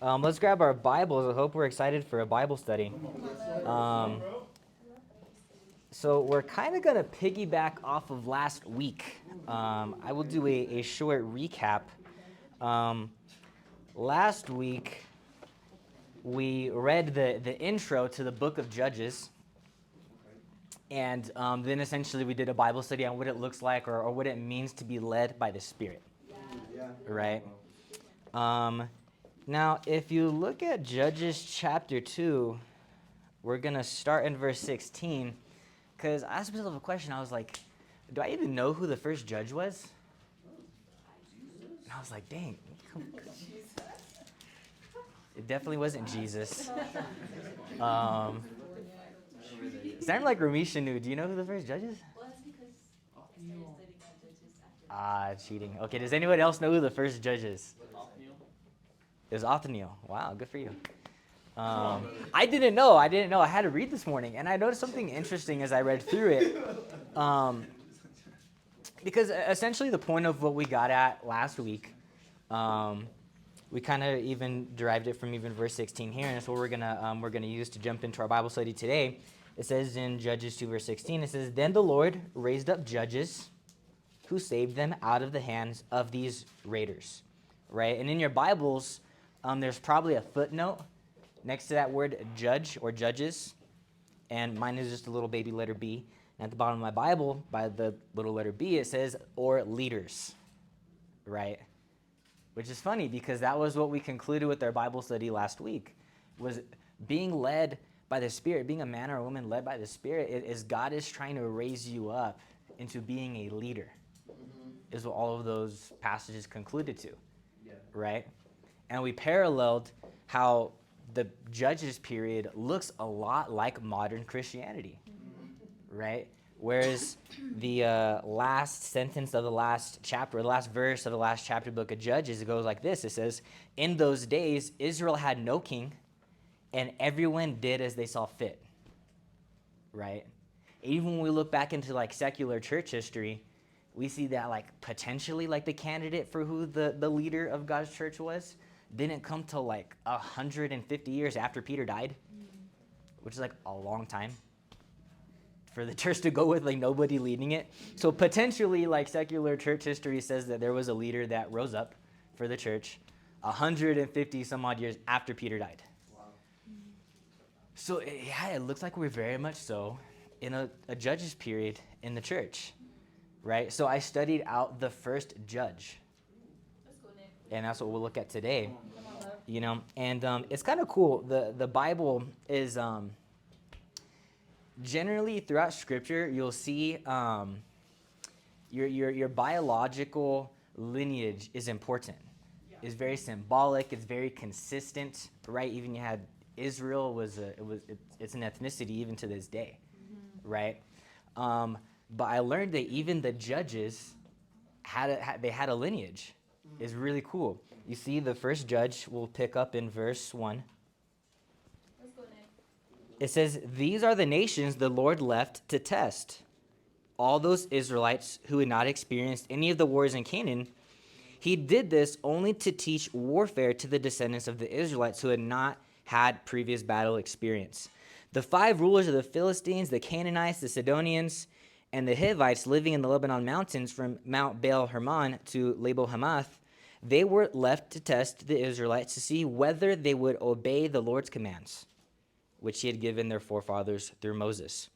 Let's grab our Bibles. I hope we're excited for a Bible study. Um, so we're kind of going to piggyback off of last week. I will do a short recap. Last week, we read the intro to the book of Judges. And then essentially we did a Bible study on what it looks like or what it means to be led by the Spirit. Yeah. Right? Now, if you look at Judges chapter 2, we're going to start in verse 16. Because I asked myself a question. I was like, do I even know who the first judge was? And I was like, dang. It definitely wasn't Jesus. It sounded like Ramisha knew. Do you know who the first judge is? Well, that's because I started studying on Judges after. Cheating. Okay, does anyone else know who the first judge is? It was Othniel. Wow, good for you. I didn't know. I had to read this morning, and I noticed something interesting as I read through it. Because essentially the point of what we got at last week, we kind of even derived it from even verse 16 here, and that's what we're gonna use to jump into our Bible study today. It says in Judges 2 verse 16, it says, "Then the Lord raised up judges who saved them out of the hands of these raiders." Right? And in your Bibles, there's probably a footnote next to that word judge or judges, and mine is just a little baby letter B. And at the bottom of my Bible, by the little letter B, it says, or leaders, right? Which is funny because that was what we concluded with our Bible study last week, was being led by the Spirit, being a man or a woman led by the Spirit, is God is trying to raise you up into being a leader, is what all of those passages concluded to, right? And we paralleled how the Judges period looks a lot like modern Christianity, right? Whereas the last sentence of the last chapter, or the last verse of the last chapter book of Judges, it goes like this. It says, "In those days, Israel had no king, and everyone did as they saw fit," right? Even when we look back into like secular church history, we see that like potentially like the candidate for who the leader of God's church was didn't come till like 150 years after Peter died, which is like a long time for the church to go with like nobody leading it. So potentially like secular church history says that there was a leader that rose up for the church 150 some odd years after Peter died. Wow. So yeah, it looks like we're very much so in a judges period in the church, right? So I studied out the first judge. And that's what we'll look at today, you know. And it's kind of cool. The Bible is generally throughout Scripture, you'll see your biological lineage is important. Yeah. It's very symbolic. It's very consistent, right? Even you had Israel it's an ethnicity even to this day, right? But I learned that even the judges they had a lineage. Is really cool. You see, the first judge will pick up in verse 1. Let's go, Nick. It says, "These are the nations the Lord left to test all those Israelites who had not experienced any of the wars in Canaan. He did this only to teach warfare to the descendants of the Israelites who had not had previous battle experience. The 5 rulers of the Philistines, the Canaanites, the Sidonians, and the Hivites living in the Lebanon mountains from Mount Baal Hermon to Labo Hamath, they were left to test the Israelites to see whether they would obey the Lord's commands, which he had given their forefathers through Moses.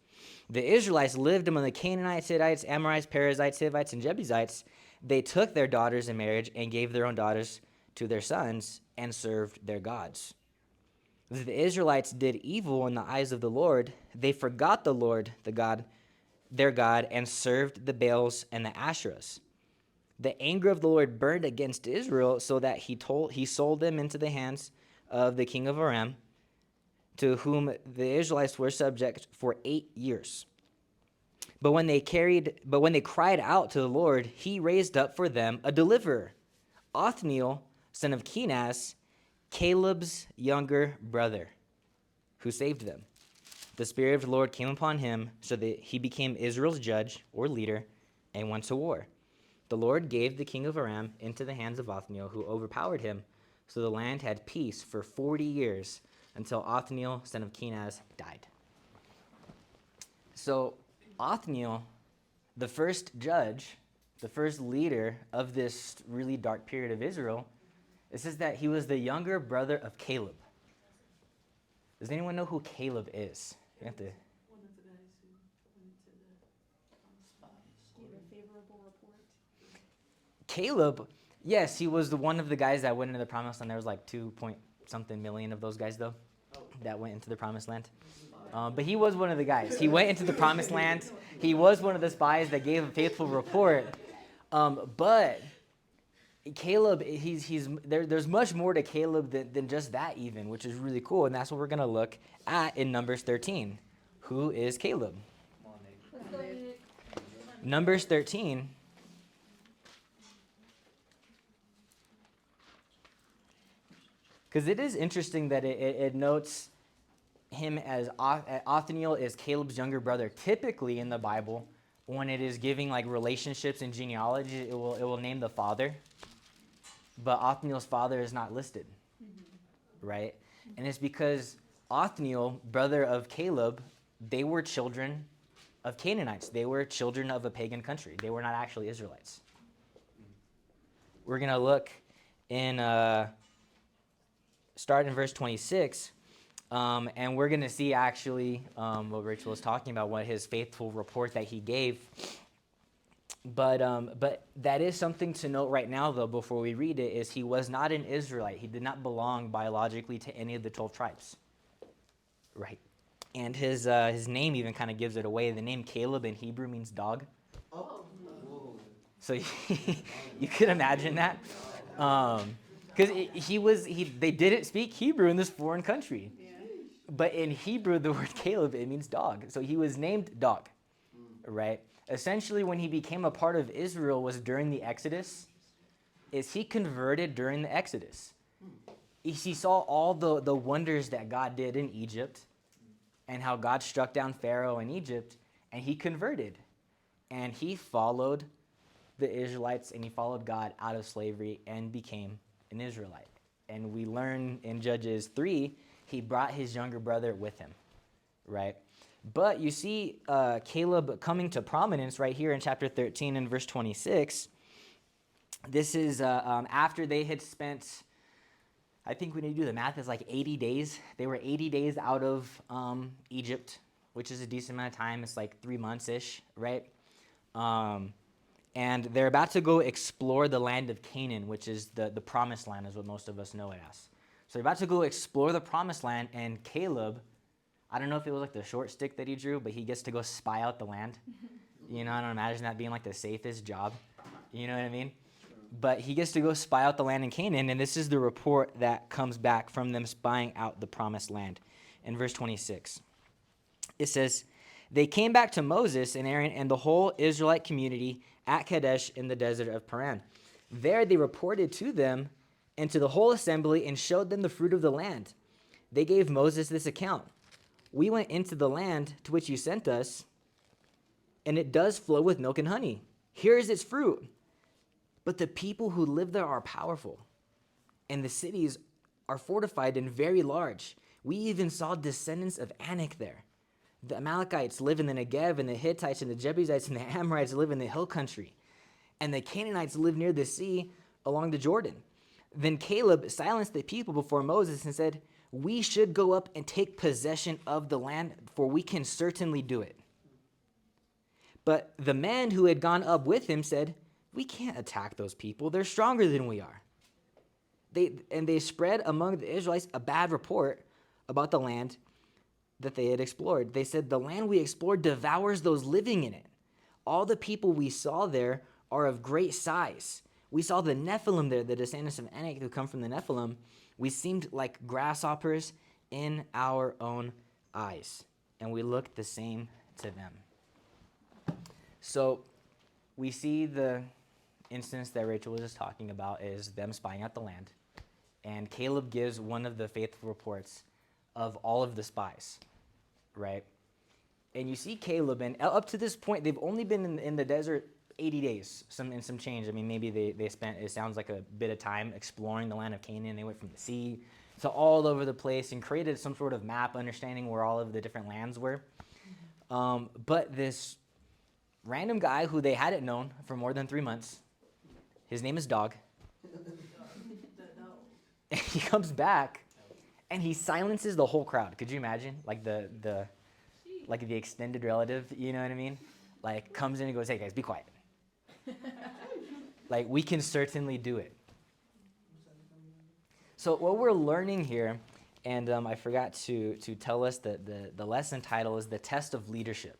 The Israelites lived among the Canaanites, Hittites, Amorites, Perizzites, Hivites, and Jebusites. They took their daughters in marriage and gave their own daughters to their sons and served their gods. The Israelites did evil in the eyes of the Lord. They forgot the Lord, their God, and served the Baals and the Asherahs. The anger of the Lord burned against Israel so that he sold them into the hands of the king of Aram, to whom the Israelites were subject for 8 years. But when they cried out to the Lord, he raised up for them a deliverer, Othniel, son of Kenaz, Caleb's younger brother, who saved them. The Spirit of the Lord came upon him so that he became Israel's judge or leader and went to war. The Lord gave the king of Aram into the hands of Othniel, who overpowered him, So the land had peace for 40 years until Othniel, son of Kenaz, died. So Othniel, the first judge, the first leader of this really dark period of Israel, it says that he was the younger brother of Caleb. Does anyone know who Caleb is? You have to. One of the guys who went to the gave a favorable report. Caleb, yes, he was one of the guys that went into the promised land. There was like 2 point something million of those guys, though, that went into the promised land. But he was one of the guys. He went into the promised land. He was one of the spies that gave a faithful report. But Caleb, there's much more to Caleb than just that even, which is really cool. And that's what we're going to look at in Numbers 13. Who is Caleb? Numbers 13. Because it is interesting that it notes him as Othniel is Caleb's younger brother. Typically in the Bible, when it is giving like relationships and genealogy, it will name the father. But Othniel's father is not listed, right? And it's because Othniel, brother of Caleb, they were children of Canaanites. They were children of a pagan country. They were not actually Israelites. We're going to look in, start in verse 26, and we're going to see actually what Rachel was talking about, what his faithful report that he gave. But that is something to note right now, though, before we read it, is he was not an Israelite. He did not belong biologically to any of the 12 tribes. Right. And his name even kind of gives it away. The name Caleb in Hebrew means dog. Oh. So you could imagine that. Because they didn't speak Hebrew in this foreign country. Yeah. But in Hebrew, the word Caleb, it means dog. So he was named dog, right? Essentially, when he became a part of Israel was during the Exodus. Is he converted during the Exodus? He saw all the wonders that God did in Egypt and how God struck down Pharaoh in Egypt, and he converted. And he followed the Israelites and he followed God out of slavery and became an Israelite. And we learn in Judges 3, he brought his younger brother with him, right? But you see Caleb coming to prominence right here in chapter 13 and verse 26. This is after they had spent, I think when you do the math, it's like 80 days. They were 80 days out of Egypt, which is a decent amount of time. It's like 3 months-ish, right? And they're about to go explore the land of Canaan, which is the promised land, is what most of us know it as. So they're about to go explore the promised land, and Caleb, I don't know if it was like the short stick that he drew, but he gets to go spy out the land. You know, I don't imagine that being like the safest job. You know what I mean? But he gets to go spy out the land in Canaan, and this is the report that comes back from them spying out the promised land. In verse 26, it says, "They came back to Moses and Aaron and the whole Israelite community at Kadesh in the desert of Paran. There they reported to them and to the whole assembly and showed them the fruit of the land. They gave Moses this account. We went into the land to which you sent us, and it does flow with milk and honey. Here is its fruit. But the people who live there are powerful, and the cities are fortified and very large. We even saw descendants of Anak there. The Amalekites live in the Negev, and the Hittites and the Jebusites and the Amorites live in the hill country. And the Canaanites live near the sea along the Jordan." Then Caleb silenced the people before Moses and said, "We should go up and take possession of the land, for we can certainly do it." But the men who had gone up with him said, "We can't attack those people. They're stronger than we are." They spread among the Israelites a bad report about the land that they had explored. They said, "The land we explored devours those living in it. All the people we saw there are of great size. We saw the Nephilim there, the descendants of Anak who come from the Nephilim. We seemed like grasshoppers in our own eyes, and we looked the same to them." So we see the instance that Rachel was just talking about is them spying out the land. And Caleb gives one of the faithful reports of all of the spies, right? And you see Caleb, and up to this point, they've only been in the desert 80 days, some change. I mean, maybe they spent, it sounds like a bit of time exploring the land of Canaan. They went from the sea to all over the place and created some sort of map understanding where all of the different lands were. But this random guy who they hadn't known for more than 3 months, his name is Dog. And he comes back and he silences the whole crowd. Could you imagine? Like the extended relative, you know what I mean? Like comes in and goes, "Hey guys, be quiet." Like we can certainly do it. So what we're learning here, and I forgot to tell us that the lesson title is the test of leadership.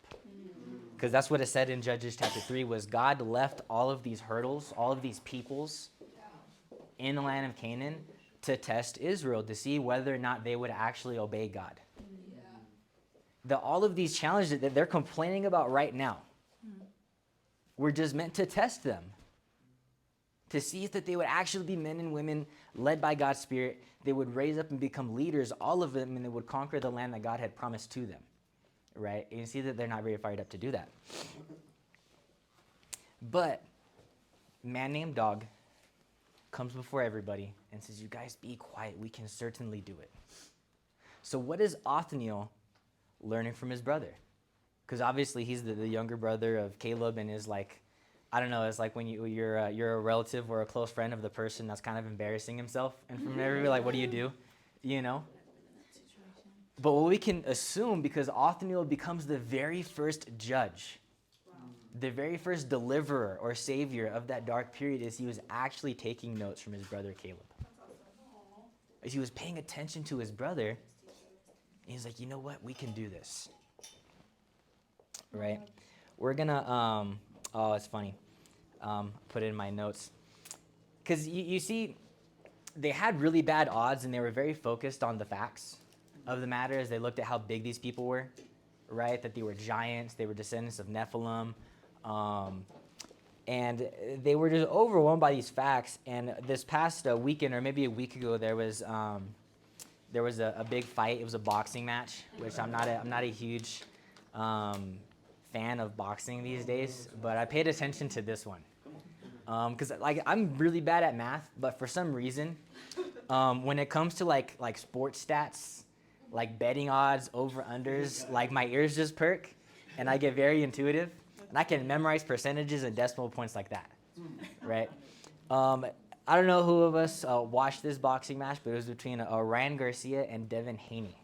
Because that's what it said in Judges chapter 3 was God left all of these hurdles, all of these peoples in the land of Canaan to test Israel to see whether or not they would actually obey God. All of these challenges that they're complaining about right now were just meant to test them, to see if that they would actually be men and women led by God's Spirit. They would raise up and become leaders, all of them, and they would conquer the land that God had promised to them. Right? And you see that they're not very fired up to do that. But a man named Dog comes before everybody and says, "You guys be quiet. We can certainly do it." So what is Othniel learning from his brother? Because obviously he's the younger brother of Caleb and is like, I don't know, it's like when you're a relative or a close friend of the person that's kind of embarrassing himself. And from everybody, like, what do? You know? But what we can assume, because Othniel becomes the very first judge, the very first deliverer or savior of that dark period, is he was actually taking notes from his brother Caleb. As he was paying attention to his brother, he's like, you know what? We can do this. Right? We're going to, oh, it's funny. Put it in my notes. Because you see, they had really bad odds and they were very focused on the facts of the matter as they looked at how big these people were, right? That they were giants, they were descendants of Nephilim, and they were just overwhelmed by these facts. And this past weekend, or maybe a week ago, there was a big fight. It was a boxing match, which I'm not a huge fan of boxing these days, but I paid attention to this one because like I'm really bad at math, but for some reason, when it comes to like sports stats, like betting odds, over-unders, like my ears just perk, and I get very intuitive, and I can memorize percentages and decimal points like that, right? I don't know who of us watched this boxing match, but it was between Ryan Garcia and Devin Haney.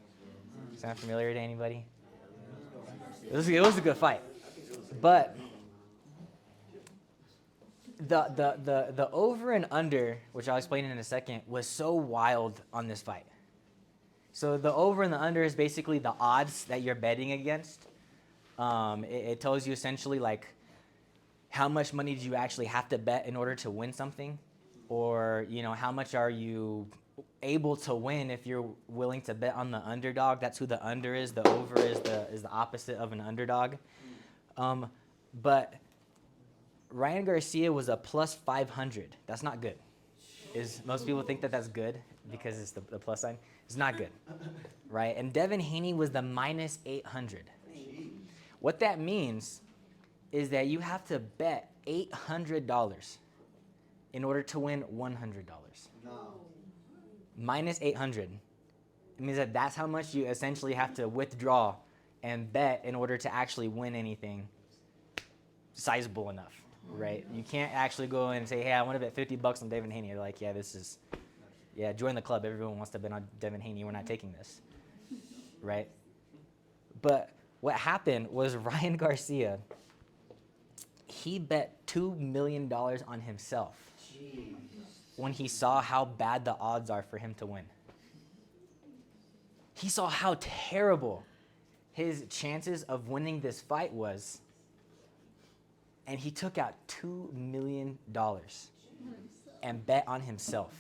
Sound familiar to anybody? It was a good fight, but the over and under, which I'll explain in a second, was so wild on this fight. So the over and the under is basically the odds that you're betting against. It tells you essentially like how much money do you actually have to bet in order to win something, or how much are you able to win if you're willing to bet on the underdog. That's who the under is. The over is the opposite of an underdog. But Ryan Garcia was a plus 500. That's not good. Most people think that that's good because it's the plus sign. It's not good, right? And Devin Haney was the minus 800. What that means is that you have to bet $800 in order to win $100. No. Minus 800. It means that that's how much you essentially have to withdraw and bet in order to actually win anything sizable enough, right? You can't actually go in and say, hey, I want to bet $50 on Devin Haney. You're like, yeah, join the club. Everyone wants to bet on Devin Haney. We're not taking this, right? But what happened was Ryan Garcia, he bet $2 million on himself when he saw how bad the odds are for him to win. He saw how terrible his chances of winning this fight was, and he took out $2 million and bet on himself.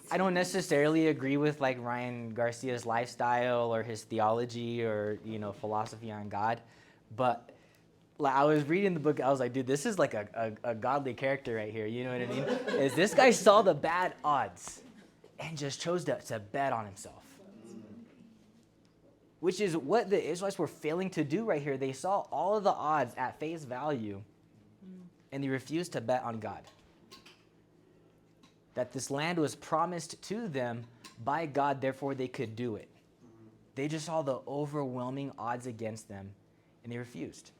I don't necessarily agree with like Ryan Garcia's lifestyle or his theology or philosophy on God, but like I was reading the book, I was like, dude, this is like a godly character right here. You know what I mean? Is this guy saw the bad odds and just chose to bet on himself, which is what the Israelites were failing to do right here. They saw all of the odds at face value, and they refused to bet on God. That this land was promised to them by God, therefore they could do it. They just saw the overwhelming odds against them, and they refused.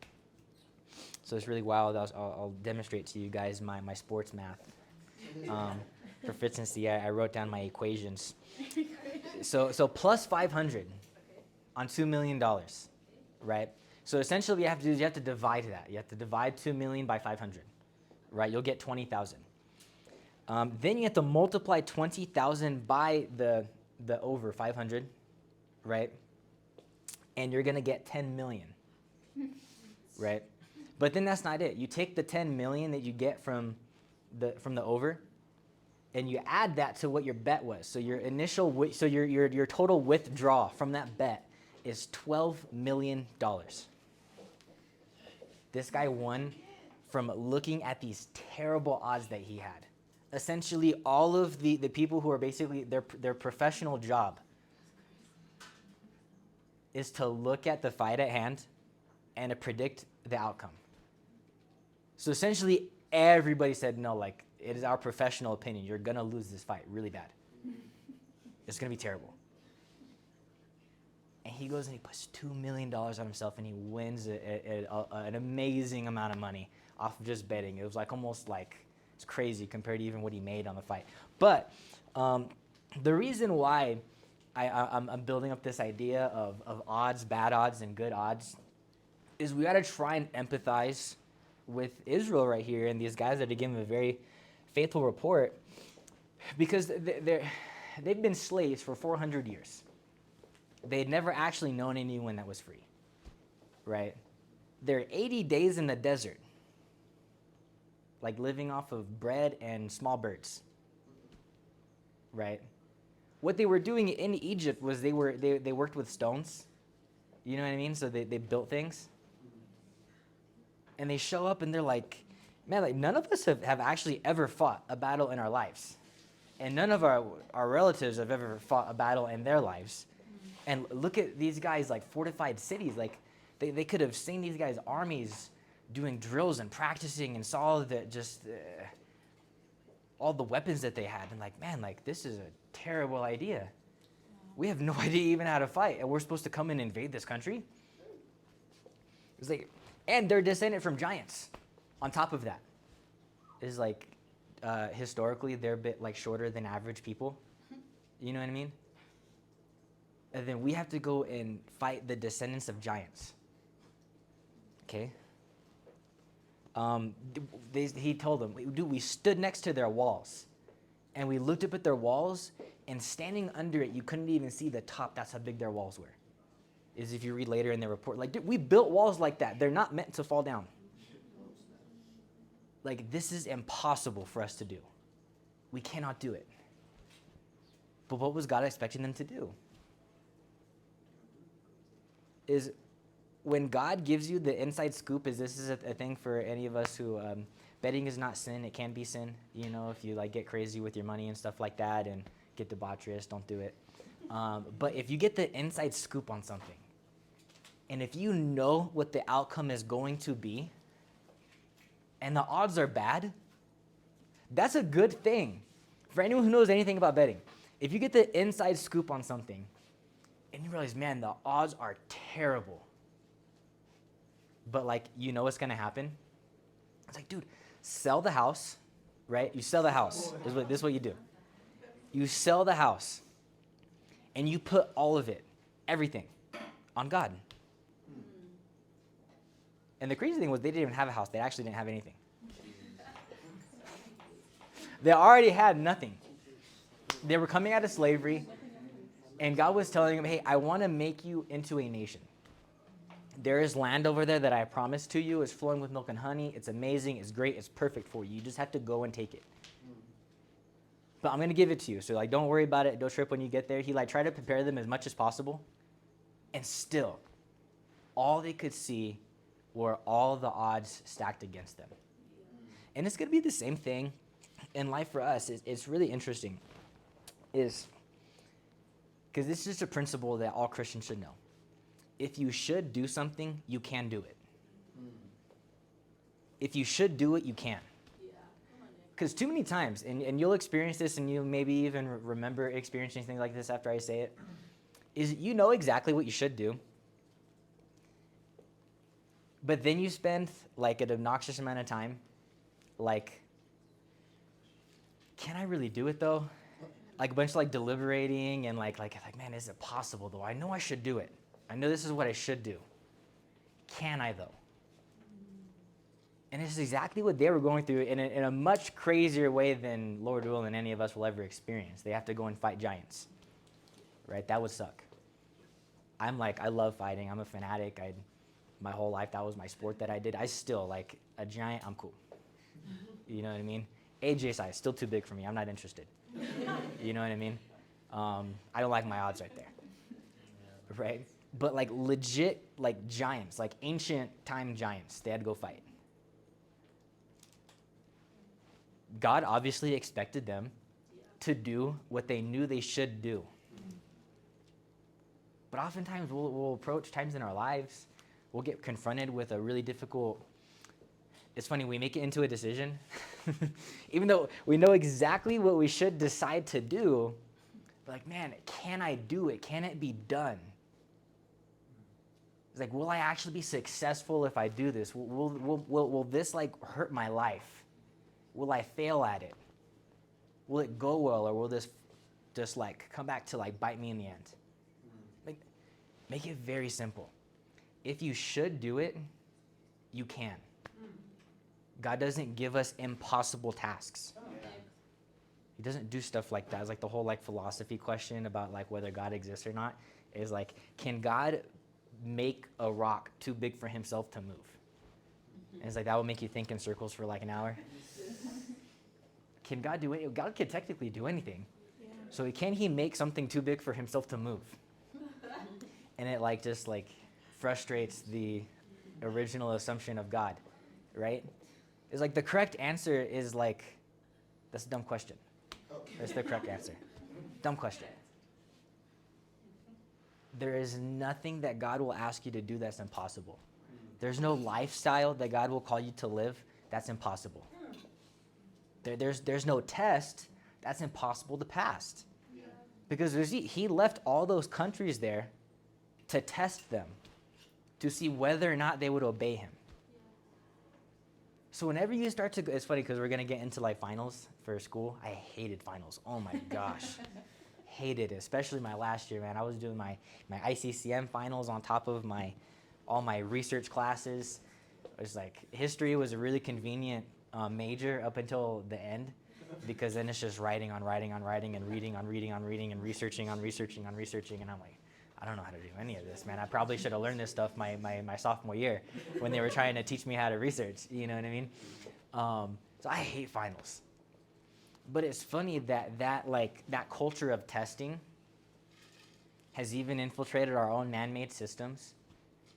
So it's really wild. I'll demonstrate to you guys my sports math. For efficiency, I wrote down my equations. So plus 500 on $2 million, right? So essentially what you have to do is you have to divide that. You have to divide 2 million by 500, right? You'll get 20,000. Then you have to multiply 20,000 by the over 500, right? And you're going to get 10 million, right? But then that's not it. You take the 10 million that you get from the over, and you add that to what your bet was. So your initial, your total withdrawal from that bet is $12 million. This guy won from looking at these terrible odds that he had. Essentially, all of the people who are basically their professional job is to look at the fight at hand and to predict the outcome. So essentially, everybody said, no, like, it is our professional opinion. You're going to lose this fight really bad. It's going to be terrible. And he goes and he puts $2 million on himself, and he wins an amazing amount of money off of just betting. It was like almost like, it's crazy compared to even what he made on the fight. But the reason why I'm building up this idea of odds, bad odds, and good odds is we got to try and empathize with Israel right here and these guys that are giving a very faithful report, because they've been slaves for 400 years. They had never actually known anyone that was free, right? They're 80 days in the desert, like living off of bread and small birds, right? What they were doing in Egypt was they worked with stones, you know what I mean? So they built things. And they show up and they're like, man, like none of us have actually ever fought a battle in our lives. And none of our relatives have ever fought a battle in their lives. And look at these guys, like fortified cities. Like they could have seen these guys' armies doing drills and practicing and saw all the weapons that they had. And like, man, like this is a terrible idea. We have no idea even how to fight. And we're supposed to come and invade this country? It's like, and they're descended from giants. On top of that, is like historically they're a bit like shorter than average people. You know what I mean? And then we have to go and fight the descendants of giants. Okay. He told them, we stood next to their walls, and we looked up at their walls, and standing under it, you couldn't even see the top. That's how big their walls were. Is if you read later in their report, like, dude, we built walls like that. They're not meant to fall down. Like, this is impossible for us to do. We cannot do it. But what was God expecting them to do? Is when God gives you the inside scoop, is this is a thing for any of us who, betting is not sin. It can be sin. You know, if you like get crazy with your money and stuff like that and get debaucherous, don't do it. But if you get the inside scoop on something, and if you know what the outcome is going to be, and the odds are bad, that's a good thing. For anyone who knows anything about betting, if you get the inside scoop on something, and you realize, man, the odds are terrible, but like, you know what's gonna happen? It's like, dude, sell the house, right? You sell the house. This is what you do. You sell the house, and you put all of it, everything, on God. And the crazy thing was they didn't even have a house. They actually didn't have anything. They already had nothing. They were coming out of slavery, and God was telling them, hey, I want to make you into a nation. There is land over there that I promised to you. It's flowing with milk and honey. It's amazing. It's great. It's perfect for you. You just have to go and take it. But I'm going to give it to you. So, like, don't worry about it. Don't trip when you get there. He, like, tried to prepare them as much as possible. And still, all they could see were all the odds stacked against them. And it's going to be the same thing in life for us. It's really interesting. Because this is just a principle that all Christians should know. if you should do something, you can do it. If you should do it, you can. Because too many times, and you'll experience this, and you'll maybe even remember experiencing things like this after I say it, is you know exactly what you should do, but then you spend like an obnoxious amount of time, like, can I really do it though? Like a bunch of like deliberating and like, man, is it possible though? I know I should do it. I know this is what I should do. Can I though? And this is exactly what they were going through in a much crazier way than, Lord willing, any of us will ever experience. They have to go and fight giants, right? That would suck. I'm like, I love fighting. I'm a fanatic. My whole life, that was my sport that I did. I still, like, a giant, I'm cool. You know what I mean? AJ size, still too big for me. I'm not interested. You know what I mean? I don't like my odds right there, right? But like legit, like giants, like ancient time giants, they had to go fight. God obviously expected them to do what they knew they should do. But oftentimes we'll approach times in our lives, we'll get confronted with a really difficult, it's funny, we make it into a decision. Even though we know exactly what we should decide to do, we're like, man, can I do it? Can it be done? It's like, will I actually be successful if I do this? Will this like hurt my life? Will I fail at it? Will it go well, or will this just like come back to like bite me in the end? Like, make it very simple. If you should do it, you can. God doesn't give us impossible tasks. He doesn't do stuff like that. It's like the whole like philosophy question about like whether God exists or not is like, can God make a rock too big for himself to move? And it's like, that will make you think in circles for like an hour. Can God do it? God could technically do anything. Yeah. So can he make something too big for himself to move? And it like just like frustrates the original assumption of God, right? It's like the correct answer is like, that's a dumb question. That's the correct answer. Dumb question. There is nothing that God will ask you to do that's impossible. There's no lifestyle that God will call you to live that's impossible. There's no test that's impossible to pass. Yeah. Because he left all those countries there to test them, to see whether or not they would obey him. Yeah. So whenever you start to, it's funny because we're going to get into like finals for school. I hated finals. Oh my gosh. Hated it, especially my last year, man. I was doing my ICCM finals on top of all my research classes. It was like, history was a really convenient major up until the end, because then it's just writing on writing on writing and reading on reading on reading and researching on researching on researching, and I'm like, I don't know how to do any of this, man. I probably should have learned this stuff my sophomore year when they were trying to teach me how to research, you know what I mean? So I hate finals. But it's funny that culture of testing has even infiltrated our own man-made systems,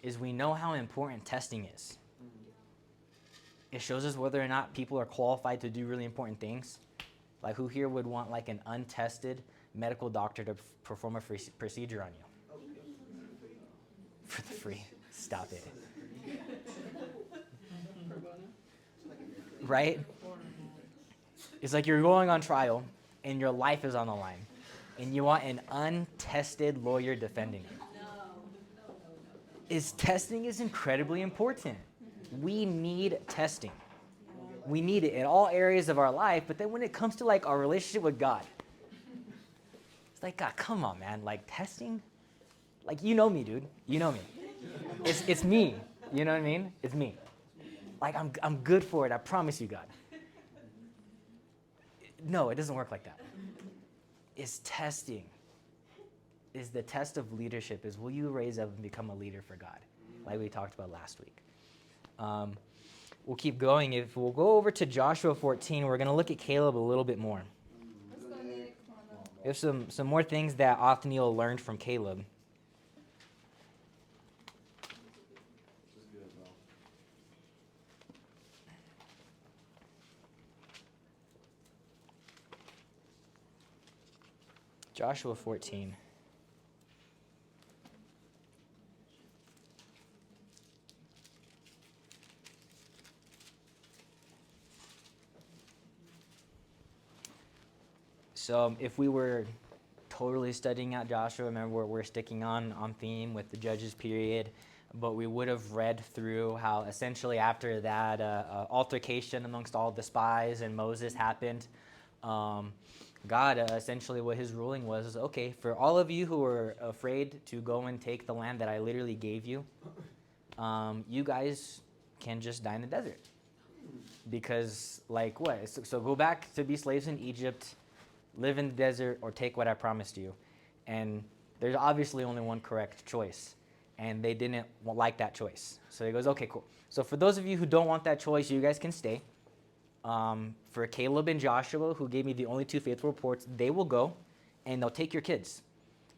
is we know how important testing is. It shows us whether or not people are qualified to do really important things. Like, who here would want like an untested medical doctor to perform a procedure on you? For the free. Stop it. Right? It's like you're going on trial and your life is on the line, and you want an untested lawyer defending you. Testing is incredibly important. We need testing. We need it in all areas of our life, but then when it comes to like our relationship with God, it's like, God, come on, man. Like, testing? Like, you know me, dude. You know me. It's me. You know what I mean? It's me. Like, I'm good for it. I promise you, God. No, it doesn't work like that. It's testing. Is the test of leadership is, will you raise up and become a leader for God, like we talked about last week. We'll keep going. If we'll go over to Joshua 14, we're going to look at Caleb a little bit more. Let's go, Nick. We have some more things that Othniel learned from Caleb. Joshua 14. So if we were totally studying out Joshua, remember we're sticking on theme with the Judges period, but we would have read through how essentially after that altercation amongst all the spies and Moses happened, God essentially what his ruling was is, okay, for all of you who are afraid to go and take the land that I literally gave you, you guys can just die in the desert. Because like what? So go back to be slaves in Egypt, live in the desert, or take what I promised you. And there's obviously only one correct choice. And they didn't like that choice. So he goes, okay, cool. So for those of you who don't want that choice, you guys can stay. For Caleb and Joshua, who gave me the only two faithful reports, they will go and they'll take your kids.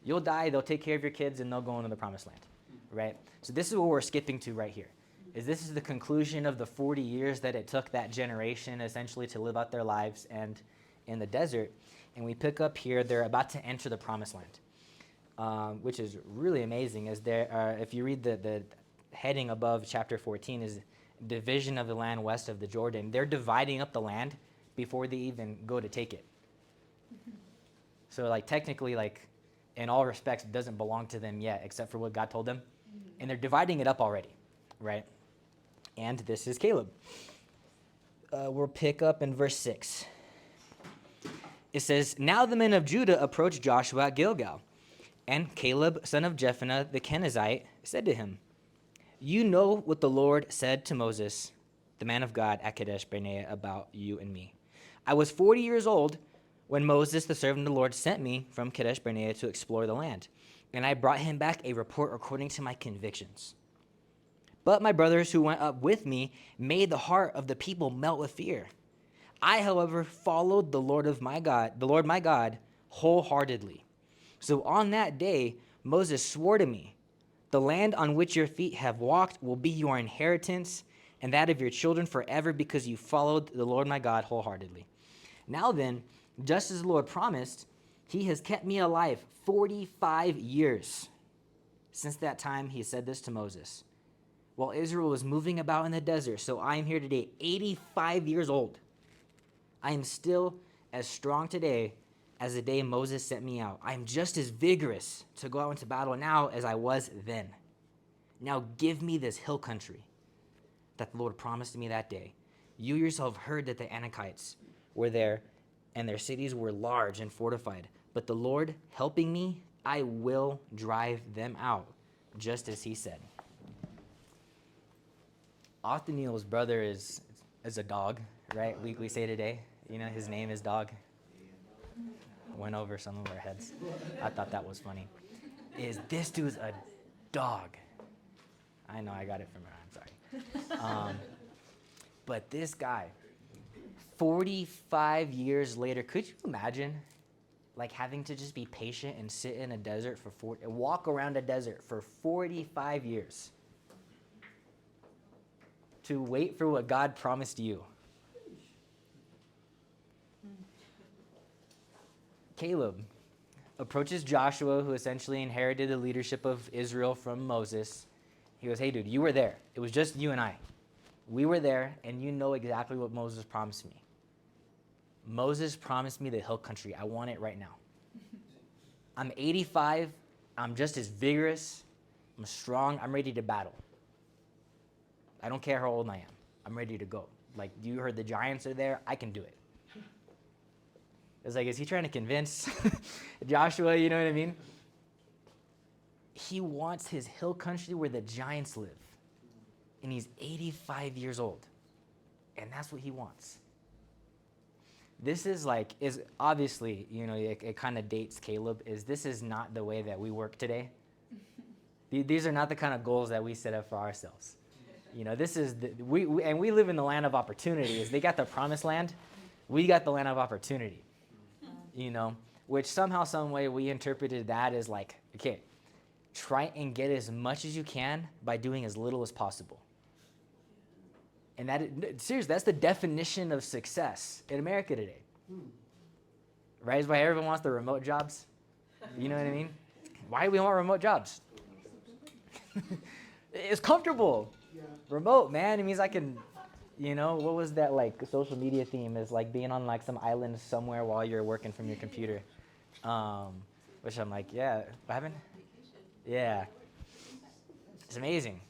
You'll die, they'll take care of your kids, and they'll go into the promised land, right? So this is what we're skipping to right here. This is the conclusion of the 40 years that it took that generation essentially to live out their lives and in the desert. And we pick up here, they're about to enter the promised land, which is really amazing. As there, if you read the heading above chapter 14 is division of the land west of the Jordan. They're dividing up the land before they even go to take it. So like technically, like in all respects, it doesn't belong to them yet, except for what God told them. And they're dividing it up already, right? And this is Caleb. We'll pick up in verse 6. It says, "Now the men of Judah approached Joshua at Gilgal, and Caleb, son of Jephunneh the Kenizzite, said to him, 'You know what the Lord said to Moses, the man of God, at Kadesh Barnea, about you and me. I was 40 years old when Moses, the servant of the Lord, sent me from Kadesh Barnea to explore the land, and I brought him back a report according to my convictions. But my brothers who went up with me made the heart of the people melt with fear. I, however, followed the Lord my God, wholeheartedly. So on that day, Moses swore to me, the land on which your feet have walked will be your inheritance and that of your children forever, because you followed the Lord my God wholeheartedly. Now then, just as the Lord promised, he has kept me alive 45 years. Since that time, he said this to Moses, while Israel was moving about in the desert. So I am here today, 85 years old. I am still as strong today as the day Moses sent me out. I am just as vigorous to go out into battle now as I was then. Now give me this hill country that the Lord promised me that day. You yourself heard that the Anakites were there, and their cities were large and fortified. But the Lord helping me, I will drive them out, just as he said.'" Othniel's brother is a dog, right? We say today, his name is Dog. Went over some of our heads. I thought that was funny. This dude's a dog. I know I got it from her. I'm sorry. But this guy, 45 years later, could you imagine like having to just be patient and sit in a desert walk around a desert for 45 years to wait for what God promised you? Caleb approaches Joshua, who essentially inherited the leadership of Israel from Moses. He goes, "Hey, dude, you were there. It was just you and I. We were there, and you know exactly what Moses promised me. Moses promised me the hill country. I want it right now. I'm 85. I'm just as vigorous. I'm strong. I'm ready to battle. I don't care how old I am. I'm ready to go. Like, you heard the giants are there. I can do it." It's like, is he trying to convince Joshua, you know what I mean? He wants his hill country where the giants live. And he's 85 years old. And that's what he wants. This is obviously, it kind of dates Caleb, this is not the way that we work today. These are not the kind of goals that we set up for ourselves. This is, we live in the land of opportunity. They got the promised land. We got the land of opportunity. Which somehow, some way we interpreted that as like, okay, try and get as much as you can by doing as little as possible. And seriously, that's the definition of success in America today. Right? That's why everyone wants the remote jobs. You know what I mean? Why do we want remote jobs? It's comfortable. Remote, man. It means I can, You know, what was that like social media theme? Is like being on like some island somewhere while you're working from your computer. Which I'm like, yeah, what happened? Yeah, it's amazing.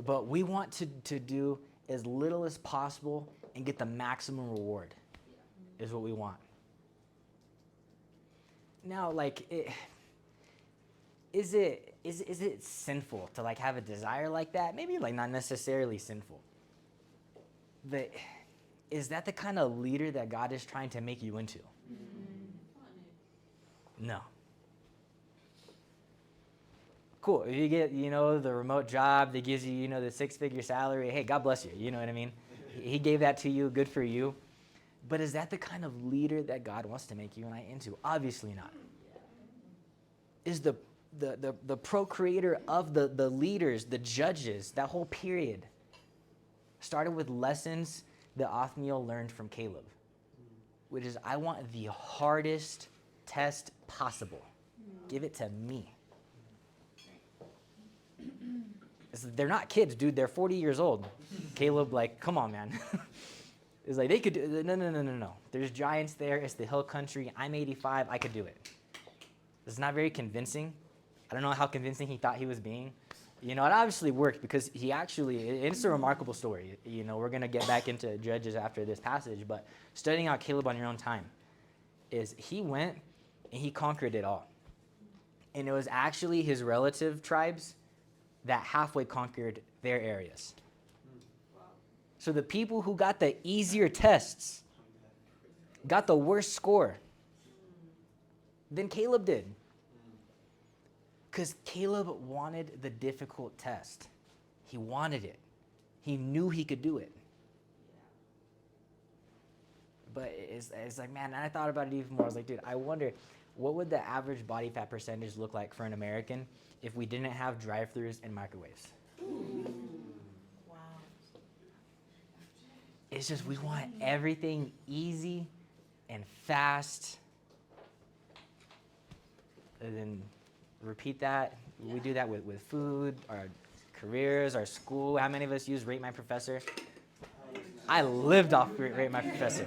But we want to do as little as possible and get the maximum reward is what we want. Now, like, is it sinful to like have a desire like that? Maybe like not necessarily sinful. But is that the kind of leader that God is trying to make you into? No. Cool. If you get, the remote job that gives you, the six-figure salary, hey, God bless you. You know what I mean? He gave that to you. Good for you. But is that the kind of leader that God wants to make you and I into? Obviously not. Is the procreator of the leaders, the judges, that whole period started with lessons that Othniel learned from Caleb, which is I want the hardest test possible. Give it to me. They're not kids, dude. They're 40 years old. Caleb, like, come on, man. It's like they could do. No. There's giants there. It's the hill country. I'm 85. I could do it. It's not very convincing. I don't know how convincing he thought he was being. It obviously worked because it's a remarkable story. We're going to get back into Judges after this passage, but studying out Caleb on your own time is he went and he conquered it all. And it was actually his relative tribes that halfway conquered their areas. So the people who got the easier tests got the worst score than Caleb did. Because Caleb wanted the difficult test. He wanted it. He knew he could do it. But it's like, man, and I thought about it even more. I was like, dude, I wonder, what would the average body fat percentage look like for an American if we didn't have drive-thrus and microwaves? Wow. It's just we want everything easy and fast. And then repeat that. Yeah. We do that with food, our careers, our school. How many of us use Rate My Professor? I lived off Rate My Professor.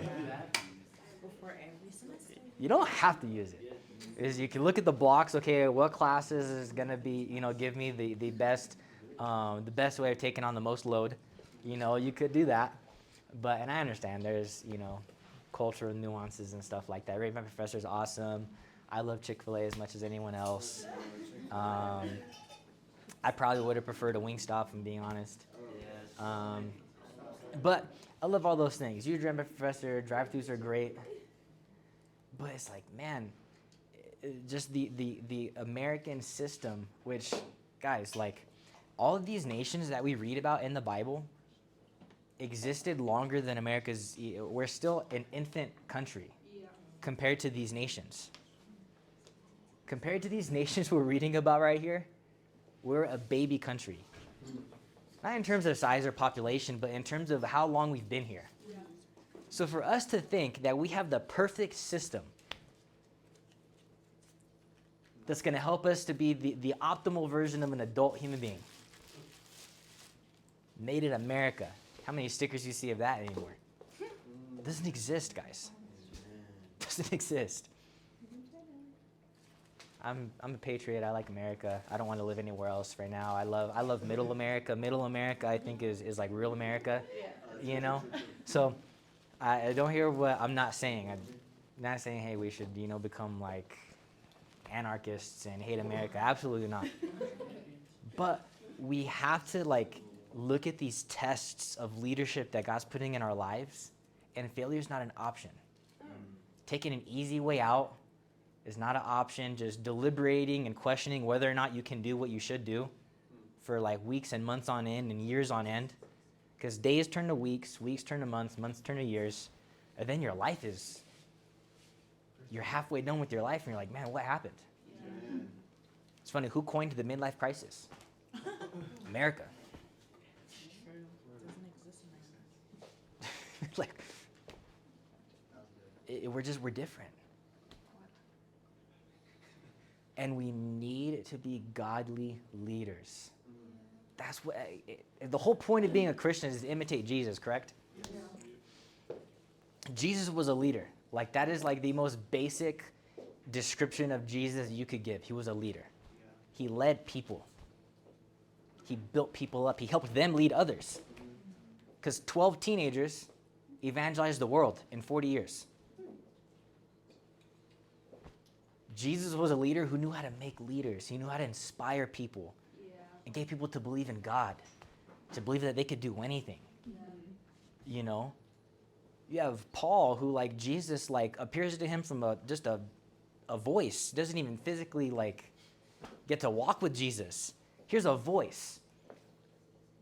Before every semester. You don't have to use it. You can look at the blocks. Okay, what classes is gonna be? Give me the best way of taking on the most load. You could do that, and I understand there's cultural nuances and stuff like that. Rate My Professor is awesome. I love Chick-fil-A as much as anyone else. I probably would have preferred a Wingstop, if I'm being honest. But I love all those things. You Rate My Professor, drive-thrus are great. But it's like, man, just the American system, which, guys, like, all of these nations that we read about in the Bible existed longer than America's. We're still an infant country compared to these nations. Compared to these nations we're reading about right here, we're a baby country. Not in terms of size or population, but in terms of how long we've been here. Yeah. So for us to think that we have the perfect system that's going to help us to be the optimal version of an adult human being, made in America. How many stickers do you see of that anymore? It doesn't exist, guys. It doesn't exist. I'm a patriot. I like America. I don't want to live anywhere else right now. I love Middle America. Middle America, I think, is like real America. So I don't hear what I'm not saying. I'm not saying, hey, we should become like anarchists and hate America. Absolutely not. But we have to like look at these tests of leadership that God's putting in our lives, and failure is not an option. Taking an easy way out is not an option. Just deliberating and questioning whether or not you can do what you should do for like weeks and months on end and years on end. Because days turn to weeks, weeks turn to months, months turn to years. And then your life is, you're halfway done with your life and you're like, man, what happened? Yeah. It's funny, who coined the midlife crisis? America. It doesn't exist in America. We're different. And we need to be godly leaders. That's what the whole point of being a Christian is to imitate Jesus, correct? Jesus was a leader. Like, that is like the most basic description of Jesus you could give. He was a leader. He led people. He built people up. He helped them lead others. Because 12 teenagers evangelized the world in 40 years. Jesus was a leader who knew how to make leaders. He knew how to inspire people and get people to believe in God, to believe that they could do anything. You know? You have Paul, who, like, Jesus, like, appears to him from just a voice. Doesn't even physically, like, get to walk with Jesus. Here's a voice.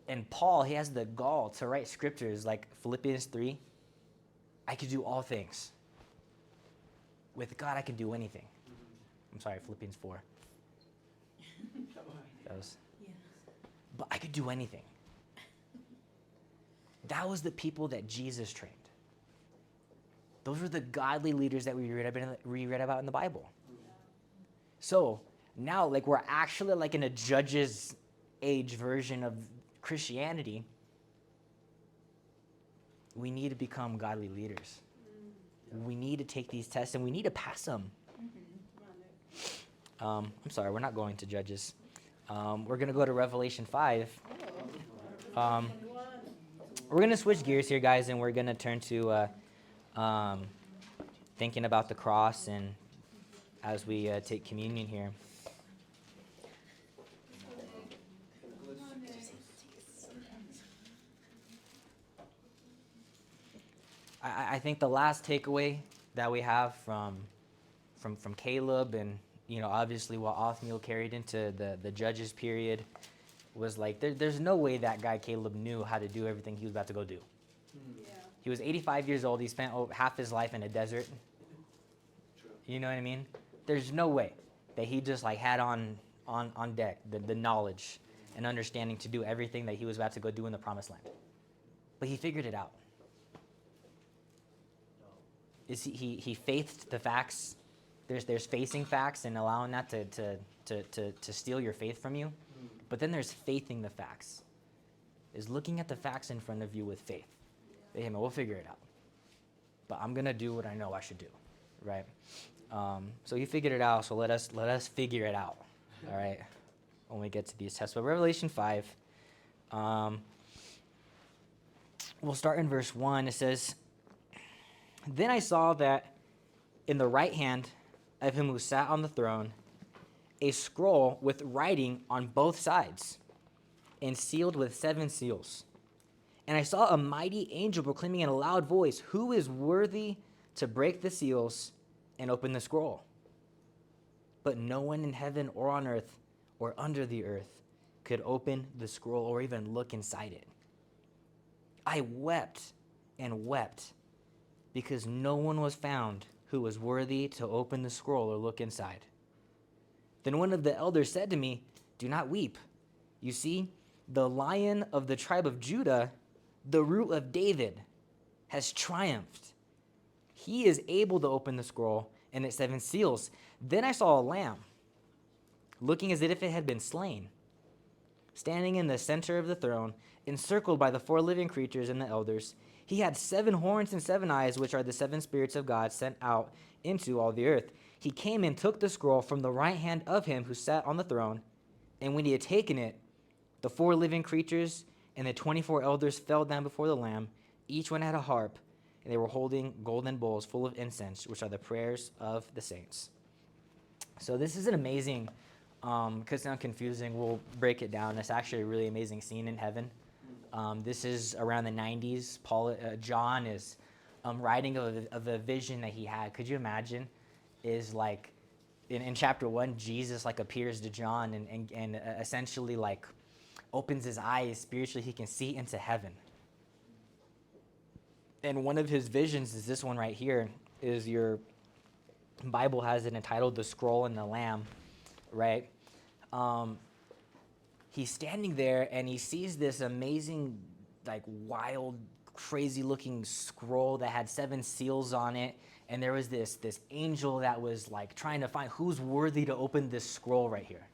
And Paul, he has the gall to write scriptures like Philippians 3. I can do all things. With God, I can do anything. I'm sorry, Philippians 4. But I could do anything. That was the people that Jesus trained. Those were the godly leaders that we read about in the Bible. So now, like, we're actually like in a Judges age version of Christianity. We need to become godly leaders. We need to take these tests and we need to pass them. I'm sorry, we're not going to Judges. We're going to go to Revelation 5. We're going to switch gears here, guys, and we're going to turn to thinking about the cross and as we take communion here. I think the last takeaway that we have from Caleb and, you know, obviously what Othniel carried into the Judges period was like, there's no way that guy Caleb knew how to do everything he was about to go do. He was 85 years old. He spent half his life in a desert. You know what I mean? There's no way that he just like had on deck the knowledge and understanding to do everything that he was about to go do in the promised land. But he figured it out. He faithed the facts. There's facing facts and allowing that to steal your faith from you. But then there's faithing the facts. Is looking at the facts in front of you with faith. Hey, man, we'll figure it out. But I'm gonna do what I know I should do, right? So he figured it out. So let us figure it out, all right? When we get to these tests. But Revelation 5, we'll start in verse 1. It says, "Then I saw that in the right hand of him who sat on the throne, a scroll with writing on both sides, and sealed with 7 seals. And I saw a mighty angel proclaiming in a loud voice, 'Who is worthy to break the seals and open the scroll?' But no one in heaven or on earth or under the earth could open the scroll or even look inside it. I wept and wept because no one was found who was worthy to open the scroll or look inside. Then one of the elders said to me, 'Do not weep. You see, the Lion of the tribe of Judah, the Root of David, has triumphed. He is able to open the scroll and its 7 seals.' Then I saw a lamb, looking as if it had been slain, standing in the center of the throne, encircled by the 4 living creatures and the elders. He had 7 horns and 7 eyes, which are the 7 spirits of God sent out into all the earth. He came and took the scroll from the right hand of him who sat on the throne, and when he had taken it, the 4 living creatures and the 24 elders fell down before the Lamb. Each one had a harp, and they were holding golden bowls full of incense, which are the prayers of the saints." So this is an amazing, could sound confusing. We'll break it down. It's actually a really amazing scene in heaven. This is around the 90s. John is writing of a vision that he had. Could you imagine? Is like in chapter 1, Jesus like appears to John and essentially like opens his eyes spiritually. He can see into heaven. And one of his visions is this one right here. Is your Bible has it entitled "The Scroll and the Lamb," right? He's standing there and he sees this amazing, like wild, crazy-looking scroll that had 7 seals on it. And there was this angel that was like trying to find who's worthy to open this scroll right here.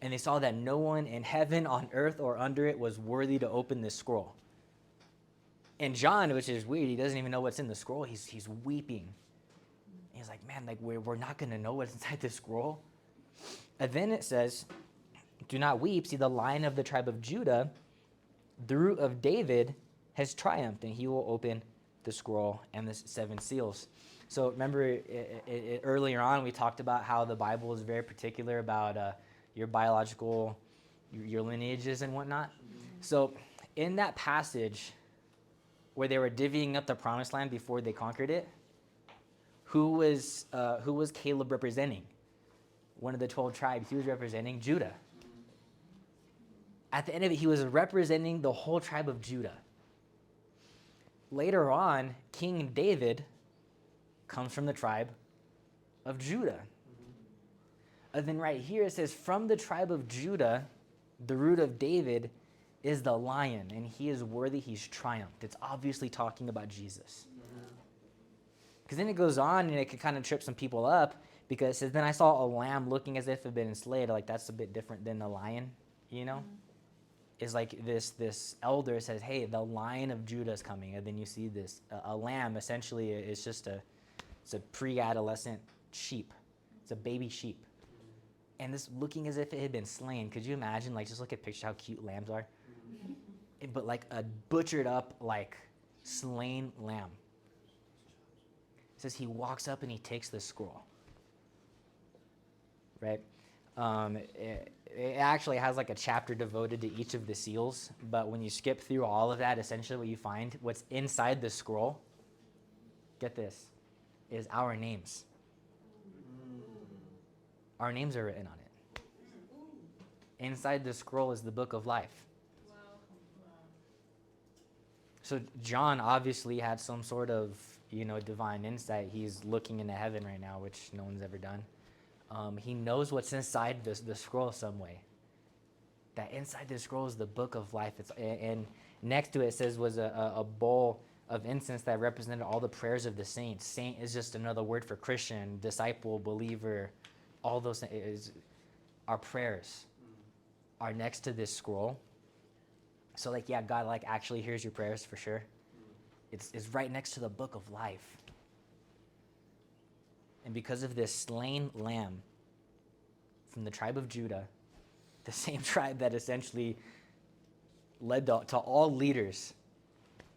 And they saw that no one in heaven, on earth, or under it was worthy to open this scroll. And John, which is weird, he doesn't even know what's in the scroll. He's weeping. He's like, man, like we're not going to know what's inside this scroll. And then it says, do not weep. See, the Lion of the tribe of Judah, the root of David, has triumphed, and he will open the scroll and the 7 seals. So remember, earlier on, we talked about how the Bible is very particular about your biological, your lineages and whatnot. So in that passage where they were divvying up the promised land before they conquered it, who was Caleb representing? One of the 12 tribes. He was representing Judah. At the end of it, he was representing the whole tribe of Judah. Later on, King David comes from the tribe of Judah. And then right here it says, from the tribe of Judah, the root of David is the Lion, and he is worthy, he's triumphed. It's obviously talking about Jesus. Because then it goes on, and it could kind of trip some people up, because it says, then I saw a lamb looking as if it had been enslaved. Like, that's a bit different than the lion, you know? Is like this elder says, hey, the Lion of Judah is coming. And then you see this, a lamb, essentially, it's a pre-adolescent sheep. It's a baby sheep. And this looking as if it had been slain. Could you imagine, like, just look at picture how cute lambs are? But like a butchered up, like, slain lamb. It says he walks up and he takes the scroll. Right? It actually has like a chapter devoted to each of the seals, but when you skip through all of that, essentially what you find, what's inside the scroll, get this, is our names. Our names are written on it. Inside the scroll is the book of life. So John obviously had some sort of, divine insight. He's looking into heaven right now, which no one's ever done. He knows what's inside the scroll some way. That inside the scroll is the book of life. And next to it says was a bowl of incense that represented all the prayers of the saints. Saint is just another word for Christian, disciple, believer. All those things. Our prayers are next to this scroll. So like, yeah, God like actually hears your prayers for sure. It's right next to the book of life. And because of this slain lamb from the tribe of Judah, the same tribe that essentially led to all leaders,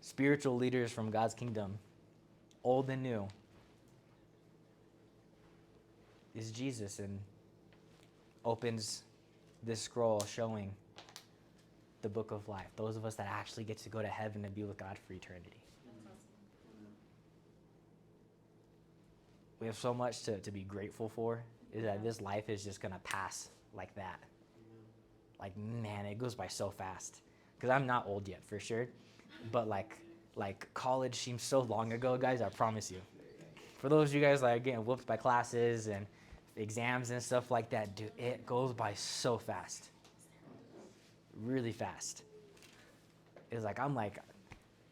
spiritual leaders from God's kingdom, old and new, is Jesus, and opens this scroll showing the book of life. Those of us that actually get to go to heaven and be with God for eternity. We have so much to be grateful for, is that this life is just going to pass like that. Like, man, it goes by so fast. Because I'm not old yet, for sure. But like college seems so long ago, guys, I promise you. For those of you guys that are getting whooped by classes and exams and stuff like that, dude, it goes by so fast. Really fast. It's like,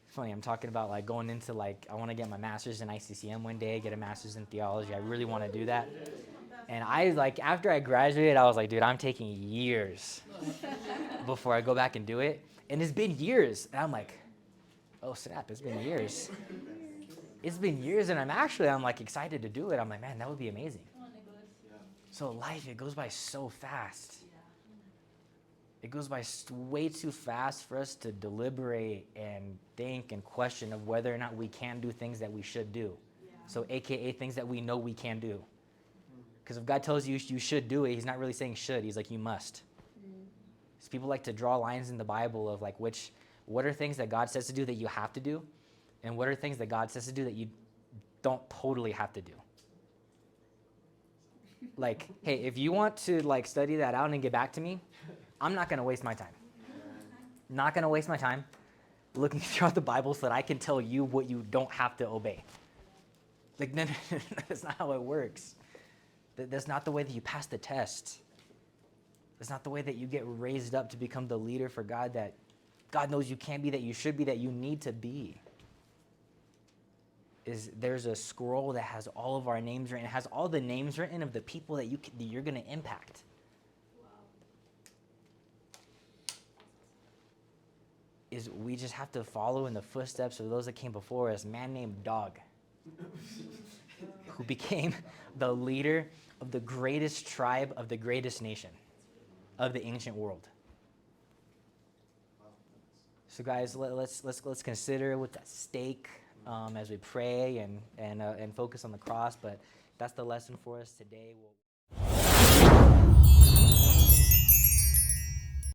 funny, I'm talking about like going into like, I want to get my master's in ICCM one day, get a master's in theology. I really want to do that. And after I graduated, I was like, dude, I'm taking years before I go back and do it. And it's been years. And I'm like, oh snap, it's been years. It's been years, and I'm like excited to do it. I'm like, man, that would be amazing. So life, it goes by so fast. It goes by way too fast for us to deliberate and think and question of whether or not we can do things that we should do. So AKA things that we know we can do. Because if God tells you you should do it, he's not really saying should. He's like, you must. So people like to draw lines in the Bible of like what are things that God says to do that you have to do, and what are things that God says to do that you don't totally have to do. Like, hey, if you want to like study that out and get back to me, I'm not going to waste my time. Not going to waste my time looking throughout the Bible so that I can tell you what you don't have to obey. Like, no, that's not how it works. That's not the way that you pass the test. That's not the way that you get raised up to become the leader for God that God knows you can be, that you should be, that you need to be. There's a scroll that has all of our names written. It has all the names written of the people that you're going to impact. is we just have to follow in the footsteps of those that came before us, a man named Dog, who became the leader of the greatest tribe of the greatest nation of the ancient world. So guys, let's consider what's at stake as we pray and focus on the cross. But that's the lesson for us today.